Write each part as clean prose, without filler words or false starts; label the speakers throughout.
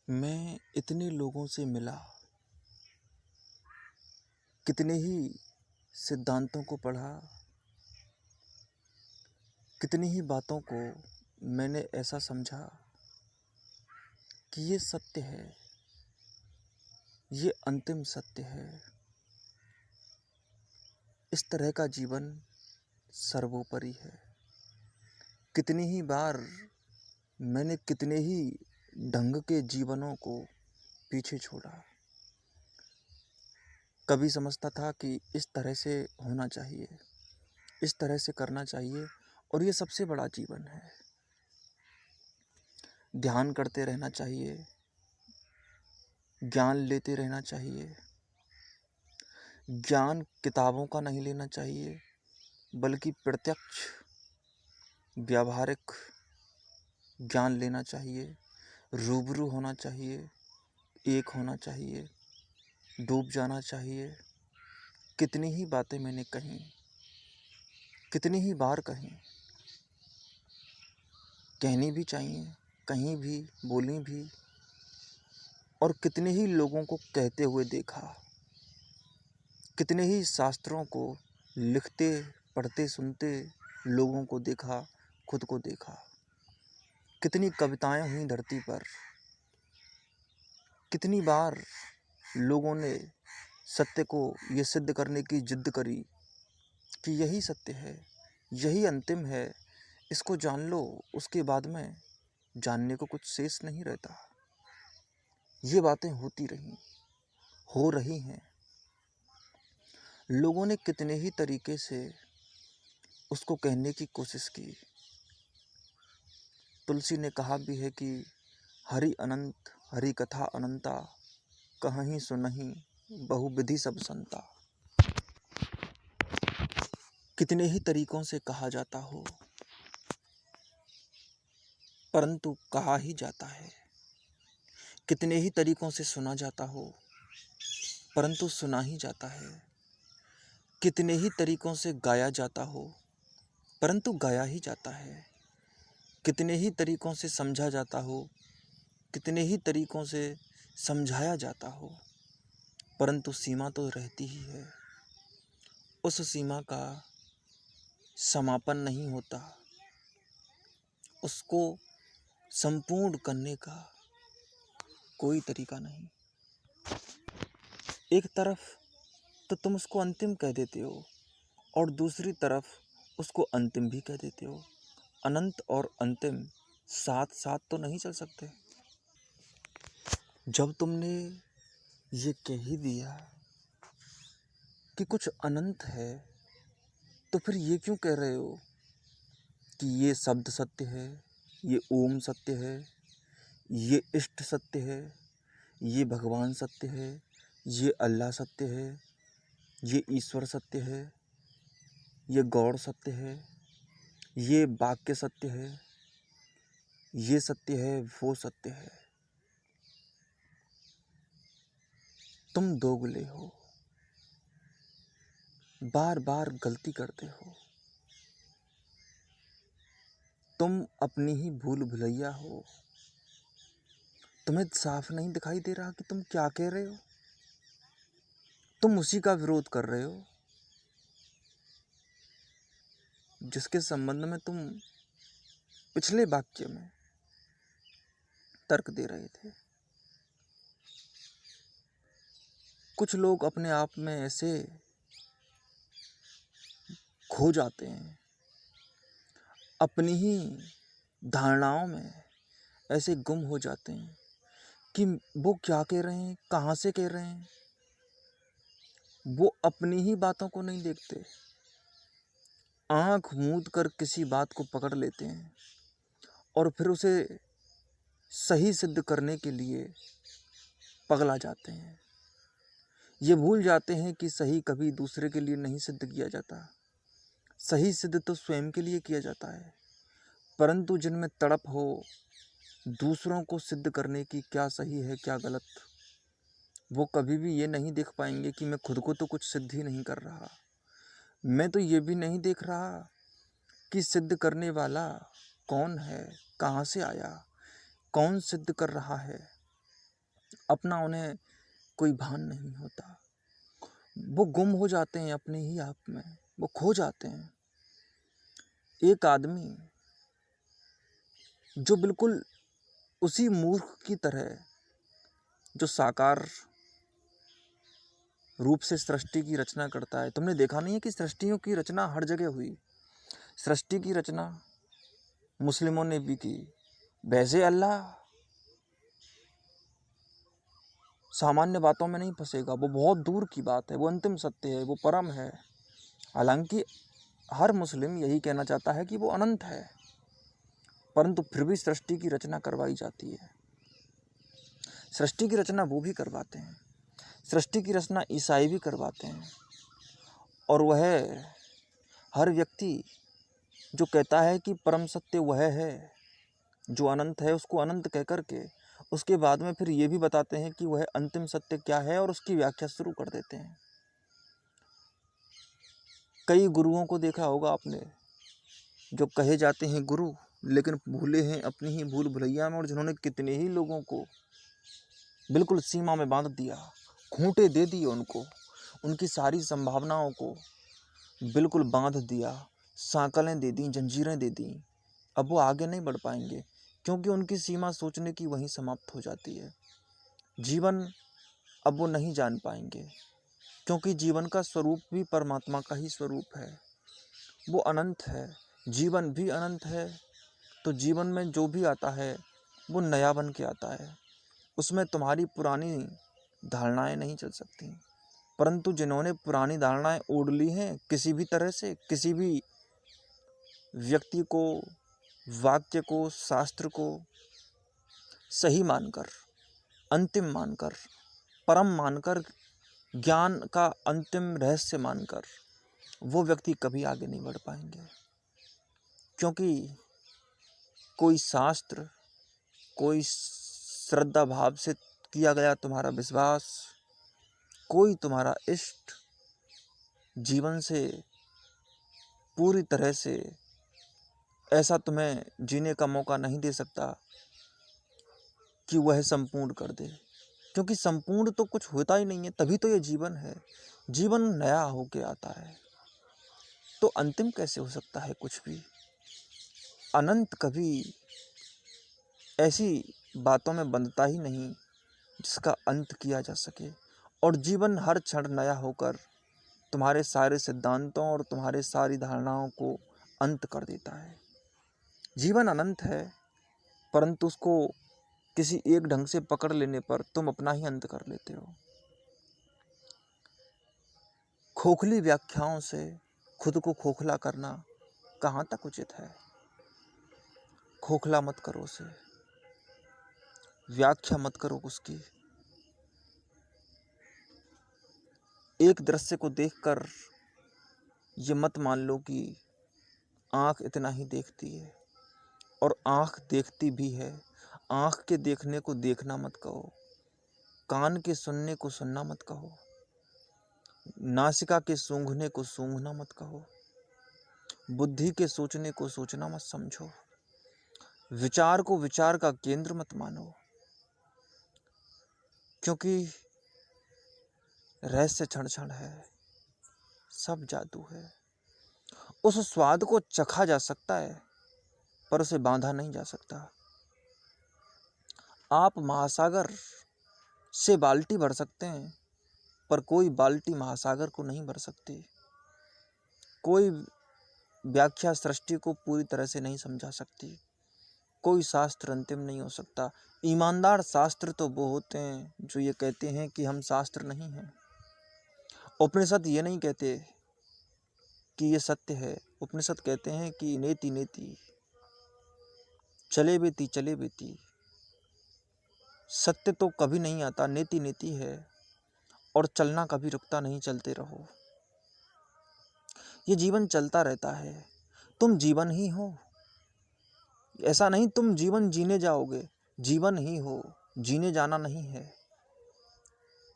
Speaker 1: मैं इतने लोगों से मिला, कितने ही सिद्धांतों को पढ़ा, कितनी ही बातों को मैंने ऐसा समझा कि ये सत्य है, ये अंतिम सत्य है। इस तरह का जीवन सर्वोपरि है। कितनी ही बार मैंने कितने ही ढंग के जीवनों को पीछे छोड़ा। कभी समझता था कि इस तरह से होना चाहिए, इस तरह से करना चाहिए और ये सबसे बड़ा जीवन है। ध्यान करते रहना चाहिए, ज्ञान लेते रहना चाहिए। ज्ञान किताबों का नहीं लेना चाहिए, बल्कि प्रत्यक्ष व्यावहारिक ज्ञान लेना चाहिए। रूबरू होना चाहिए, एक होना चाहिए, डूब जाना चाहिए। कितनी ही बातें मैंने कहीं, कितनी ही बार कहीं, कहनी भी चाहिए, कहीं भी, बोली भी, और कितने ही लोगों को कहते हुए देखा। कितने ही शास्त्रों को लिखते, पढ़ते, सुनते लोगों को देखा, खुद को देखा। कितनी कविताएं हुई धरती पर। कितनी बार लोगों ने सत्य को ये सिद्ध करने की जिद करी कि यही सत्य है, यही अंतिम है, इसको जान लो, उसके बाद में जानने को कुछ शेष नहीं रहता। ये बातें होती रहीं, हो रही हैं। लोगों ने कितने ही तरीके से उसको कहने की कोशिश की। तुलसी ने कहा भी है कि हरि अनंत, हरि कथा अनंता, कहहीं सुनहीं बहुविधि सब संता। कितने ही तरीकों से कहा जाता हो, परंतु कहा ही जाता है। कितने ही तरीकों से सुना जाता हो, परंतु सुना ही जाता है। कितने ही तरीकों से गाया जाता हो, परंतु गाया ही जाता है। कितने ही तरीकों से समझा जाता हो, कितने ही तरीकों से समझाया जाता हो, परंतु सीमा तो रहती ही है। उस सीमा का समापन नहीं होता, उसको संपूर्ण करने का कोई तरीका नहीं। एक तरफ तो तुम उसको अंतिम कह देते हो और दूसरी तरफ उसको अंतिम भी कह देते हो। अनंत और अंतिम साथ साथ तो नहीं चल सकते। जब तुमने ये कह ही दिया कि कुछ अनंत है, तो फिर ये क्यों कह रहे हो कि ये शब्द सत्य है, ये ओम सत्य है, ये इष्ट सत्य है, ये भगवान सत्य है, ये अल्लाह सत्य है, ये ईश्वर सत्य है, ये गौड़ सत्य है, ये वाक्य सत्य है, ये सत्य है, वो सत्य है। तुम दोगले हो, बार बार गलती करते हो। तुम अपनी ही भूल भुलैया हो। तुम्हें साफ नहीं दिखाई दे रहा कि तुम क्या कह रहे हो। तुम उसी का विरोध कर रहे हो जिसके संबंध में तुम पिछले वाक्य में तर्क दे रहे थे। कुछ लोग अपने आप में ऐसे खो जाते हैं, अपनी ही धारणाओं में ऐसे गुम हो जाते हैं कि वो क्या कह रहे हैं, कहाँ से कह रहे हैं। वो अपनी ही बातों को नहीं देखते, आँख मूंद कर किसी बात को पकड़ लेते हैं और फिर उसे सही सिद्ध करने के लिए पगला जाते हैं। ये भूल जाते हैं कि सही कभी दूसरे के लिए नहीं सिद्ध किया जाता, सही सिद्ध तो स्वयं के लिए किया जाता है। परंतु जिनमें तड़प हो दूसरों को सिद्ध करने की, क्या सही है क्या गलत, वो कभी भी ये नहीं देख पाएंगे कि मैं खुद को तो कुछ सिद्ध ही नहीं कर रहा। मैं तो ये भी नहीं देख रहा कि सिद्ध करने वाला कौन है, कहाँ से आया, कौन सिद्ध कर रहा है। अपना उन्हें कोई भान नहीं होता। वो गुम हो जाते हैं अपने ही आप में, वो खो जाते हैं। एक आदमी जो बिल्कुल उसी मूर्ख की तरह जो साकार रूप से सृष्टि की रचना करता है। तुमने देखा नहीं है कि सृष्टियों की रचना हर जगह हुई। सृष्टि की रचना मुस्लिमों ने भी की। वैसे अल्लाह सामान्य बातों में नहीं फंसेगा, वो बहुत दूर की बात है, वो अंतिम सत्य है, वो परम है। हालांकि हर मुस्लिम यही कहना चाहता है कि वो अनंत है, परंतु फिर भी सृष्टि की रचना करवाई जाती है। सृष्टि की रचना वो भी करवाते हैं, सृष्टि की रचना ईसाई भी करवाते हैं। और वह हर व्यक्ति जो कहता है कि परम सत्य वह है जो अनंत है, उसको अनंत कह करके उसके बाद में फिर ये भी बताते हैं कि वह अंतिम सत्य क्या है और उसकी व्याख्या शुरू कर देते हैं। कई गुरुओं को देखा होगा आपने, जो कहे जाते हैं गुरु, लेकिन भूले हैं अपनी ही भूल भुलैया में, और जिन्होंने कितने ही लोगों को बिल्कुल सीमा में बांध दिया, खूंटे दे दिए उनको, उनकी सारी संभावनाओं को बिल्कुल बांध दिया, सांकलें दे दी, जंजीरें दे दी। अब वो आगे नहीं बढ़ पाएंगे, क्योंकि उनकी सीमा सोचने की वहीं समाप्त हो जाती है। जीवन अब वो नहीं जान पाएंगे, क्योंकि जीवन का स्वरूप भी परमात्मा का ही स्वरूप है, वो अनंत है। जीवन भी अनंत है, तो जीवन में जो भी आता है वो नया बन के आता है, उसमें तुम्हारी पुरानी धारणाएं नहीं चल सकती। परंतु जिन्होंने पुरानी धारणाएं ओढ़ ली हैं, किसी भी तरह से, किसी भी व्यक्ति को, वाक्य को, शास्त्र को सही मानकर, अंतिम मानकर, परम मानकर, ज्ञान का अंतिम रहस्य मानकर, वो व्यक्ति कभी आगे नहीं बढ़ पाएंगे। क्योंकि कोई शास्त्र, कोई श्रद्धा भाव से किया गया तुम्हारा विश्वास, कोई तुम्हारा इष्ट जीवन से पूरी तरह से ऐसा तुम्हें जीने का मौका नहीं दे सकता कि वह संपूर्ण कर दे। क्योंकि संपूर्ण तो कुछ होता ही नहीं है, तभी तो ये जीवन है। जीवन नया होके आता है, तो अंतिम कैसे हो सकता है कुछ भी। अनंत कभी ऐसी बातों में बंधता ही नहीं जिसका अंत किया जा सके। और जीवन हर क्षण नया होकर तुम्हारे सारे सिद्धांतों और तुम्हारे सारी धारणाओं को अंत कर देता है। जीवन अनंत है, परंतु उसको किसी एक ढंग से पकड़ लेने पर तुम अपना ही अंत कर लेते हो। खोखली व्याख्याओं से खुद को खोखला करना कहाँ तक उचित है। खोखला मत करो उसे, व्याख्या मत करो उसकी। एक दृश्य को देखकर ये मत मान लो कि आँख इतना ही देखती है, और आँख देखती भी है। आँख के देखने को देखना मत कहो, कान के सुनने को सुनना मत कहो, नासिका के सूंघने को सूंघना मत कहो, बुद्धि के सोचने को सोचना मत समझो, विचार को विचार का केंद्र मत मानो। क्योंकि रहस्य क्षण क्षण है, सब जादू है। उस स्वाद को चखा जा सकता है, पर उसे बांधा नहीं जा सकता। आप महासागर से बाल्टी भर सकते हैं, पर कोई बाल्टी महासागर को नहीं भर सकती। कोई व्याख्या सृष्टि को पूरी तरह से नहीं समझा सकती। कोई शास्त्र अंतिम नहीं हो सकता। ईमानदार शास्त्र तो वो होते हैं जो ये कहते हैं कि हम शास्त्र नहीं हैं। उपनिषद ये नहीं कहते कि ये सत्य है। उपनिषद कहते हैं कि नेति नेति, चले बेती चले बेती। सत्य तो कभी नहीं आता, नेति नेति है, और चलना कभी रुकता नहीं, चलते रहो। ये जीवन चलता रहता है, तुम जीवन ही हो। ऐसा नहीं तुम जीवन जीने जाओगे, जीवन ही हो, जीने जाना नहीं है।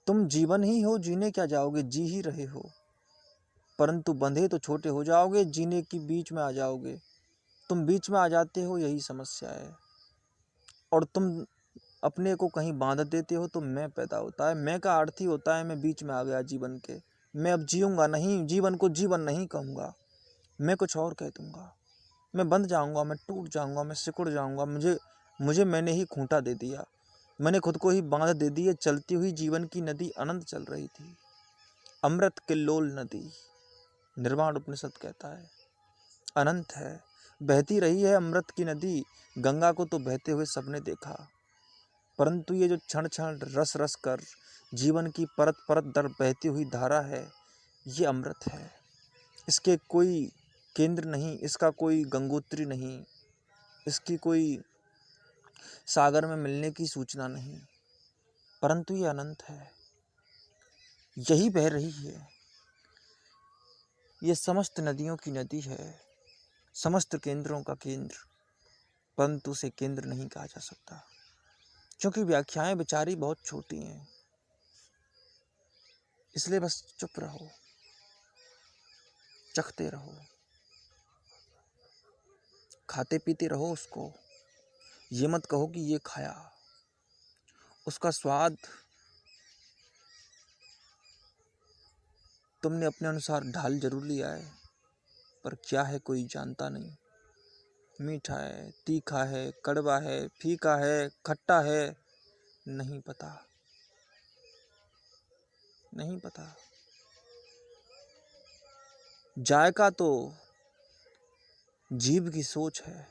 Speaker 1: तुम जीवन ही हो, जीने क्या जाओगे, जी ही रहे हो। परंतु बंधे तो छोटे हो जाओगे, जीने की बीच में आ जाओगे। तुम बीच में आ जाते हो, यही समस्या है। और तुम अपने को कहीं बांध देते हो तो मैं पैदा होता है। मैं का अर्थ ही होता है मैं बीच में आ गया जीवन के, मैं अब जीऊँगा नहीं, जीवन को जीवन नहीं कहूँगा, मैं कुछ और कह दूँगा, मैं बंध जाऊँगा, मैं टूट जाऊँगा, मैं सिकुड़ जाऊँगा। मुझे मैंने ही खूंटा दे दिया, मैंने खुद को ही बांध दे दी। चलती हुई जीवन की नदी अनंत चल रही थी, अमृत किल्लोल नदी, निर्वाण उपनिषद कहता है अनंत है, बहती रही है अमृत की नदी। गंगा को तो बहते हुए सबने देखा, परंतु ये जो क्षण क्षण रस रस कर जीवन की परत परत दर बहती हुई धारा है, ये अमृत है। इसके कोई केंद्र नहीं, इसका कोई गंगोत्री नहीं, इसकी कोई सागर में मिलने की सूचना नहीं, परंतु ये अनंत है, यही बह रही है। ये समस्त नदियों की नदी है, समस्त केंद्रों का केंद्र, परंतु उसे केंद्र नहीं कहा जा सकता, क्योंकि व्याख्याएं बेचारी बहुत छोटी हैं। इसलिए बस चुप रहो, चखते रहो, खाते पीते रहो उसको। ये मत कहो कि ये खाया, उसका स्वाद तुमने अपने अनुसार ढाल जरूर लिया है, पर क्या है कोई जानता नहीं। मीठा है, तीखा है, कड़वा है, फीका है, खट्टा है, नहीं पता, नहीं पता। जायका तो जीभ की सोच है,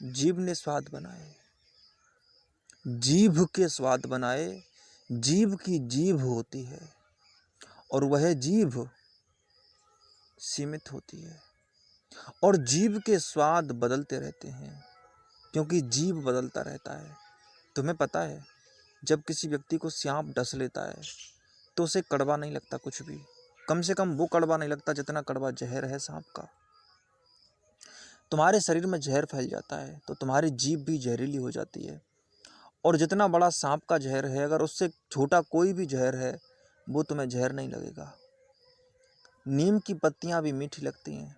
Speaker 1: जीभ ने स्वाद बनाए, जीभ के स्वाद बनाए, जीभ की जीभ होती है और वह जीभ सीमित होती है, और जीभ के स्वाद बदलते रहते हैं, क्योंकि जीभ बदलता रहता है। तुम्हें पता है, जब किसी व्यक्ति को सांप डस लेता है तो उसे कड़वा नहीं लगता कुछ भी, कम से कम वो कड़वा नहीं लगता जितना कड़वा जहर है सांप का। तुम्हारे शरीर में जहर फैल जाता है तो तुम्हारी जीभ भी जहरीली हो जाती है, और जितना बड़ा सांप का जहर है, अगर उससे छोटा कोई भी जहर है, वो तुम्हें जहर नहीं लगेगा। नीम की पत्तियां भी मीठी लगती हैं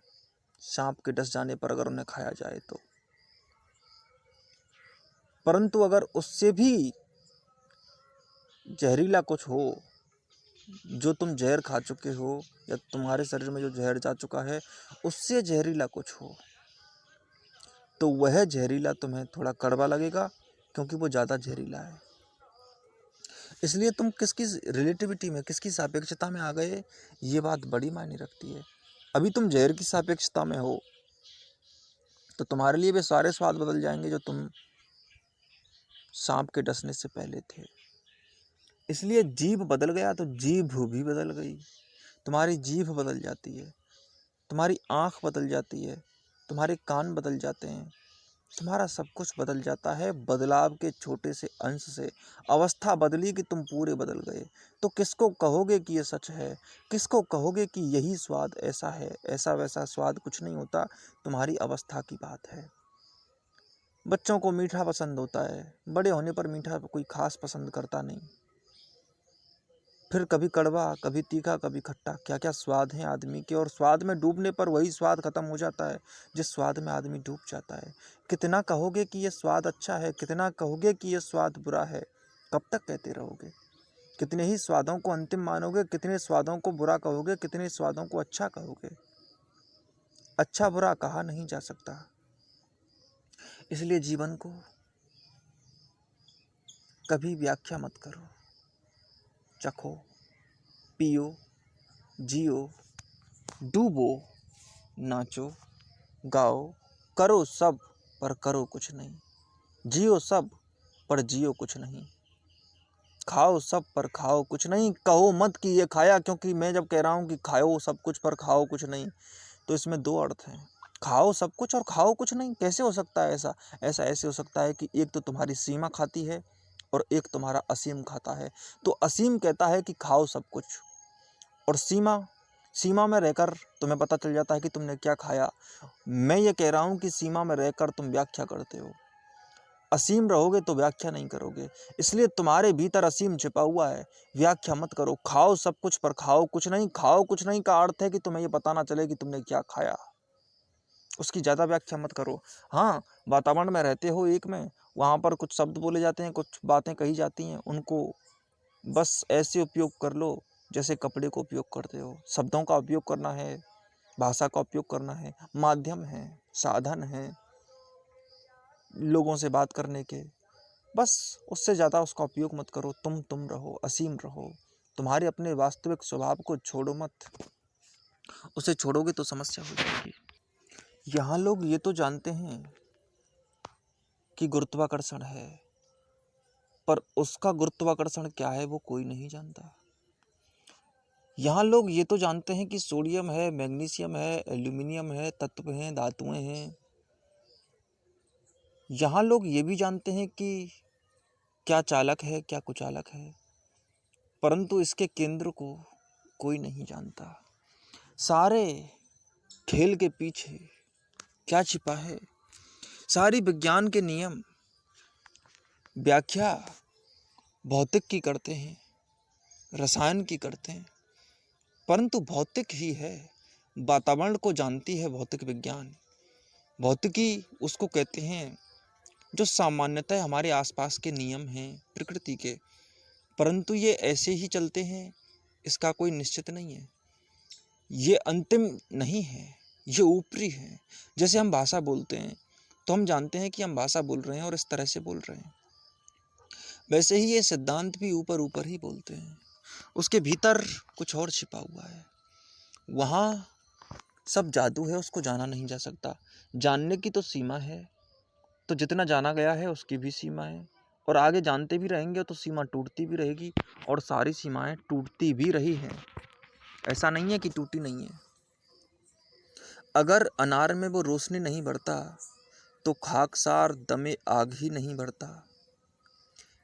Speaker 1: सांप के डस जाने पर, अगर उन्हें खाया जाए तो, परंतु अगर उससे भी जहरीला कुछ हो, जो तुम जहर खा चुके हो या तुम्हारे शरीर में जो जहर जा चुका है उससे जहरीला कुछ हो, तो वह जहरीला तुम्हें थोड़ा कड़वा लगेगा, क्योंकि वो ज़्यादा जहरीला है। इसलिए तुम किसकी रिलेटिविटी में, किसकी सापेक्षता में आ गए, ये बात बड़ी मायने रखती है। अभी तुम जहर की सापेक्षता में हो तो तुम्हारे लिए वे सारे स्वाद बदल जाएंगे जो तुम सांप के डसने से पहले थे। इसलिए जीभ बदल गया तो जीभ भी बदल गई। तुम्हारी जीभ बदल जाती है, तुम्हारी आँख बदल जाती है, तुम्हारे कान बदल जाते हैं, तुम्हारा सब कुछ बदल जाता है। बदलाव के छोटे से अंश से अवस्था बदली कि तुम पूरे बदल गए। तो किसको कहोगे कि ये सच है, किसको कहोगे कि यही स्वाद ऐसा है? ऐसा वैसा स्वाद कुछ नहीं होता, तुम्हारी अवस्था की बात है। बच्चों को मीठा पसंद होता है, बड़े होने पर मीठा कोई खास पसंद करता नहीं। फिर कभी कड़वा, कभी तीखा, कभी खट्टा, क्या क्या स्वाद हैं आदमी के, और स्वाद में डूबने पर वही स्वाद खत्म हो जाता है जिस स्वाद में आदमी डूब जाता है। कितना कहोगे कि ये स्वाद अच्छा है, कितना कहोगे कि ये स्वाद बुरा है, कब तक कहते रहोगे? कितने ही स्वादों को अंतिम मानोगे, कितने स्वादों को बुरा कहोगे, कितने स्वादों को अच्छा कहोगे? अच्छा बुरा कहा नहीं जा सकता। इसलिए जीवन को कभी व्याख्या मत करो, चखो, पियो, जियो, डूबो, नाचो, गाओ, करो सब पर करो कुछ नहीं, जियो सब पर जियो कुछ नहीं, खाओ सब पर खाओ कुछ नहीं। कहो मत कि ये खाया, क्योंकि मैं जब कह रहा हूँ कि खाओ सब कुछ पर खाओ कुछ नहीं, तो इसमें दो अर्थ हैं। खाओ सब कुछ और खाओ कुछ नहीं, कैसे हो सकता है ऐसा? ऐसे हो सकता है कि एक तो तुम्हारी सीमा खाती है और एक तुम्हारा असीम खाता है। तो असीम कहता है कि खाओ सब कुछ, और सीमा में रहकर तुम्हें पता चल जाता है कि तुमने क्या खाया। मैं ये कह रहा हूँ कि सीमा में रहकर तुम व्याख्या करते हो, असीम रहोगे तो व्याख्या नहीं करोगे। इसलिए तुम्हारे भीतर असीम छिपा हुआ है, व्याख्या मत करो। खाओ सब कुछ पर खाओ कुछ नहीं। खाओ कुछ नहीं का अर्थ है कि तुम्हें ये पता ना चले कि तुमने क्या खाया, उसकी ज़्यादा व्याख्या मत करो। हाँ, वातावरण में रहते हो एक में, वहाँ पर कुछ शब्द बोले जाते हैं, कुछ बातें कही जाती हैं, उनको बस ऐसे उपयोग कर लो जैसे कपड़े को उपयोग करते हो। शब्दों का उपयोग करना है, भाषा का उपयोग करना है, माध्यम है, साधन है लोगों से बात करने के, बस उससे ज़्यादा उसका उपयोग मत करो। तुम रहो, असीम रहो। तुम्हारे अपने वास्तविक स्वभाव को छोड़ो मत, उसे छोड़ोगे तो समस्या हो जाएगी। यहाँ लोग ये तो जानते हैं कि गुरुत्वाकर्षण है, पर उसका गुरुत्वाकर्षण क्या है वो कोई नहीं जानता। यहाँ लोग ये तो जानते हैं कि सोडियम है, मैग्नीशियम है, एल्यूमिनियम है, तत्व हैं, धातुएं हैं। यहाँ लोग ये भी जानते हैं कि क्या चालक है, क्या कुचालक है, परंतु इसके केंद्र को कोई नहीं जानता। सारे खेल के पीछे क्या छिपा है? सारी विज्ञान के नियम व्याख्या भौतिक की करते हैं, रसायन की करते हैं, परंतु भौतिक ही है। वातावरण को जानती है भौतिक विज्ञान। भौतिकी उसको कहते हैं जो सामान्यतः हमारे आसपास के नियम हैं प्रकृति के, परंतु ये ऐसे ही चलते हैं, इसका कोई निश्चित नहीं है। ये अंतिम नहीं है, ये ऊपरी है। जैसे हम भाषा बोलते हैं तो हम जानते हैं कि हम भाषा बोल रहे हैं और इस तरह से बोल रहे हैं, वैसे ही ये सिद्धांत भी ऊपर ऊपर ही बोलते हैं, उसके भीतर कुछ और छिपा हुआ है। वहाँ सब जादू है, उसको जाना नहीं जा सकता। जानने की तो सीमा है, तो जितना जाना गया है उसकी भी सीमा है, और आगे जानते भी रहेंगे तो सीमा टूटती भी रहेगी, और सारी सीमाएं टूटती भी रही हैं। ऐसा नहीं है कि टूटी नहीं है। अगर अनार में वो रोशनी नहीं बढ़ता तो खाकसार दमे आग ही नहीं बढ़ता।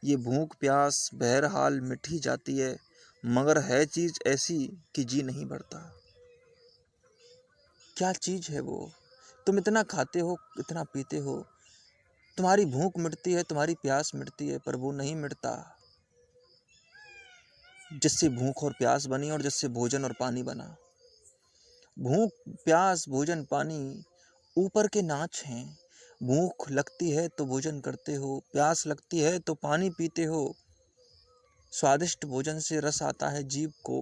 Speaker 1: ये भूख प्यास बहरहाल मिट ही जाती है, मगर है चीज़ ऐसी कि जी नहीं बढ़ता। क्या चीज़ है वो? तुम इतना खाते हो, इतना पीते हो, तुम्हारी भूख मिटती है, तुम्हारी प्यास मिटती है, पर वो नहीं मिटता जिससे भूख और प्यास बनी और जिससे भोजन और पानी बना। भूख प्यास भोजन पानी ऊपर के नाच हैं। भूख लगती है तो भोजन करते हो, प्यास लगती है तो पानी पीते हो। स्वादिष्ट भोजन से रस आता है जीभ को,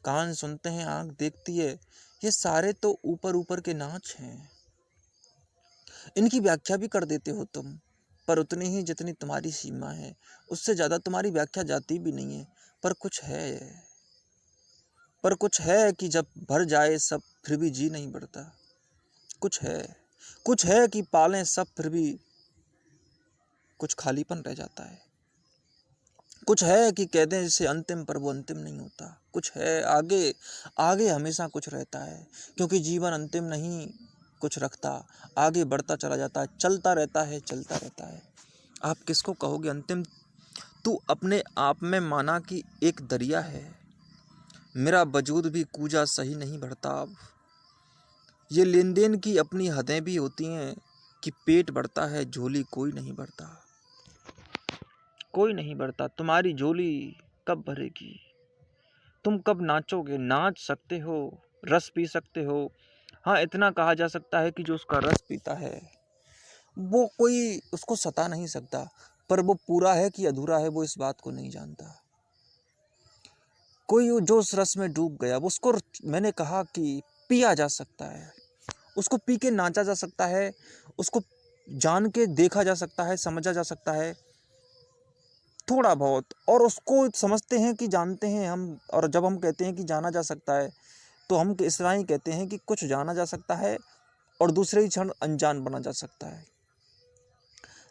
Speaker 1: कान सुनते हैं, आँख देखती है। ये सारे तो ऊपर ऊपर के नाच हैं। इनकी व्याख्या भी कर देते हो तुम, पर उतनी ही जितनी तुम्हारी सीमा है, उससे ज़्यादा तुम्हारी व्याख्या जाती भी नहीं है। पर कुछ है कि जब भर जाए सब फिर भी जी नहीं बढ़ता। कुछ है कि पालें सब फिर भी कुछ खालीपन रह जाता है। कुछ है कि कह दें जिसे अंतिम, पर वो अंतिम नहीं होता। कुछ है आगे, आगे हमेशा कुछ रहता है, क्योंकि जीवन अंतिम नहीं कुछ रखता, आगे बढ़ता चला जाता है, चलता रहता है। आप किसको कहोगे अंतिम? तू अपने आप में माना कि एक दरिया है, मेरा वजूद भी कूजा सही नहीं बढ़ता अब। ये लेन देन की अपनी हदें भी होती हैं कि पेट बढ़ता है, झोली कोई नहीं बढ़ता। कोई नहीं बढ़ता। तुम्हारी झोली कब भरेगी? तुम कब नाचोगे? नाच सकते हो, रस पी सकते हो। हाँ, इतना कहा जा सकता है कि जो उसका रस पीता है वो कोई उसको सता नहीं सकता, पर वो पूरा है कि अधूरा है वो इस बात को नहीं जानता। कोई जो उस रस में डूब गया, वो उसको, मैंने कहा कि पिया जा सकता है, उसको पी के नाचा जा सकता है, उसको जान के देखा जा सकता है, समझा जा सकता है थोड़ा बहुत, और उसको समझते हैं कि जानते हैं हम। और जब हम कहते हैं कि जाना जा सकता है तो हम इस तरह ही कहते हैं कि कुछ जाना जा सकता है और दूसरे ही क्षण अनजान बना जा सकता है।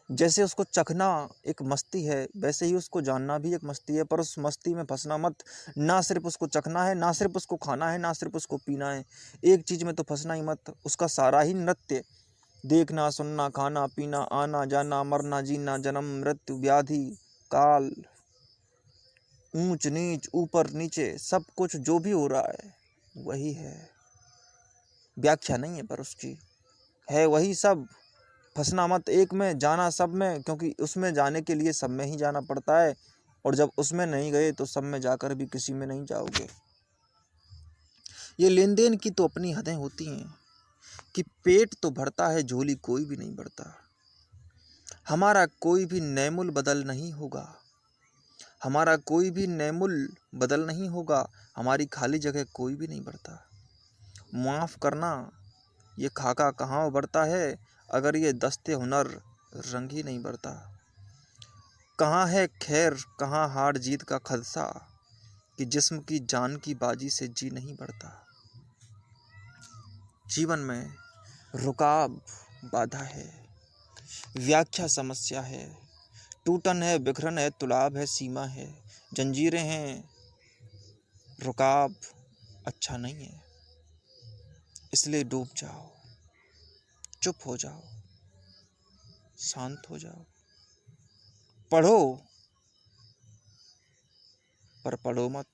Speaker 1: जैसे उसको चखना एक मस्ती है, वैसे ही उसको जानना भी एक मस्ती है, पर उस मस्ती में फंसना मत। ना सिर्फ उसको चखना है, ना सिर्फ उसको खाना है, ना सिर्फ उसको पीना है, एक चीज़ में तो फंसना ही मत। उसका सारा ही नृत्य, देखना सुनना खाना पीना आना जाना मरना जीना जन्म मृत्यु व्याधि काल ऊंच नीच ऊपर नीचे सब कुछ जो भी हो रहा है वही है। व्याख्या नहीं है पर उसकी है वही सब। फंसना मत एक में, जाना सब में, क्योंकि उसमें जाने के लिए सब में ही जाना पड़ता है, और जब उसमें नहीं गए तो सब में जाकर भी किसी में नहीं जाओगे। ये लेन देन की तो अपनी हदें होती हैं कि पेट तो भरता है, झोली कोई भी नहीं भरता। हमारा कोई भी नैमुल बदल नहीं होगा, हमारा कोई भी नैमुल बदल नहीं होगा, हमारी खाली जगह कोई भी नहीं बढ़ता। माफ़ करना ये खाका कहाँ उभरता है, अगर ये दस्ते हुनर रंग ही नहीं बढ़ता। कहाँ है खैर कहाँ हार जीत का खदशा, कि जिस्म की जान की बाजी से जी नहीं बढ़ता। जीवन में रुकाव बाधा है, व्याख्या समस्या है, टूटन है बिखरन है, तुलाब है सीमा है, जंजीरें हैं, रुकाव अच्छा नहीं है। इसलिए डूब जाओ, चुप हो जाओ, शांत हो जाओ, पढ़ो पर पढ़ो मत,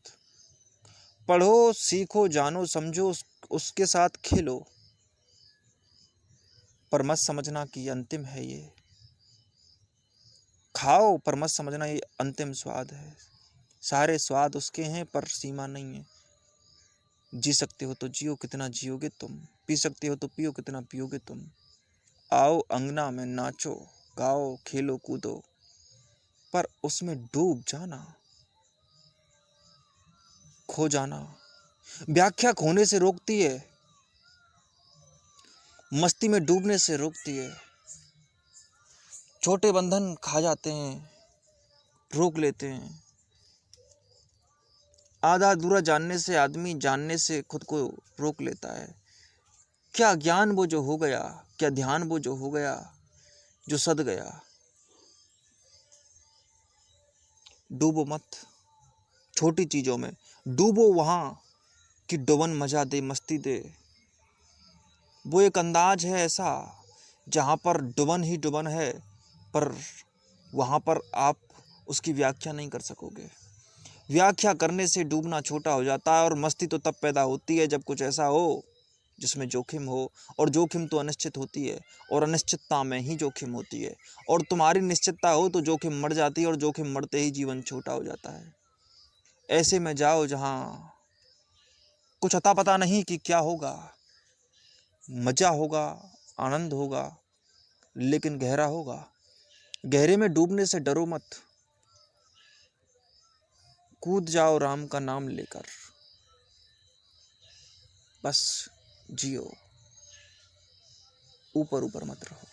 Speaker 1: पढ़ो सीखो जानो समझो, उसके साथ खेलो, पर मत समझना कि अंतिम है ये। खाओ पर मत समझना ये अंतिम स्वाद है। सारे स्वाद उसके हैं पर सीमा नहीं है। जी सकते हो तो जियो, कितना जियोगे तुम, पी सकते हो तो पियो, कितना पियोगे तुम। आओ अंगना में नाचो गाओ खेलो कूदो, पर उसमें डूब जाना, खो जाना। व्याख्या खोने से रोकती है, मस्ती में डूबने से रोकती है। छोटे बंधन खा जाते हैं, रोक लेते हैं। आधा अधूरा जानने से आदमी जानने से खुद को रोक लेता है। क्या ज्ञान वो जो हो गया, क्या ध्यान वो जो हो गया, जो सद गया। डूबो मत छोटी चीजों में, डूबो वहां कि डुबन मजा दे मस्ती दे। वो एक अंदाज है ऐसा जहां पर डुबन ही डुबन है, पर वहां पर आप उसकी व्याख्या नहीं कर सकोगे। व्याख्या करने से डूबना छोटा हो जाता है, और मस्ती तो तब पैदा होती है जब कुछ ऐसा हो जिसमें जोखिम हो, और जोखिम तो अनिश्चित होती है, और अनिश्चितता में ही जोखिम होती है। और तुम्हारी निश्चितता हो तो जोखिम मर जाती है, और जोखिम मरते ही जीवन छोटा हो जाता है। ऐसे में जाओ जहां कुछ अता पता नहीं कि क्या होगा, मजा होगा, आनंद होगा, लेकिन गहरा होगा। गहरे में डूबने से डरो मत, कूद जाओ राम का नाम लेकर, बस जियो, ऊपर ऊपर मत रहो।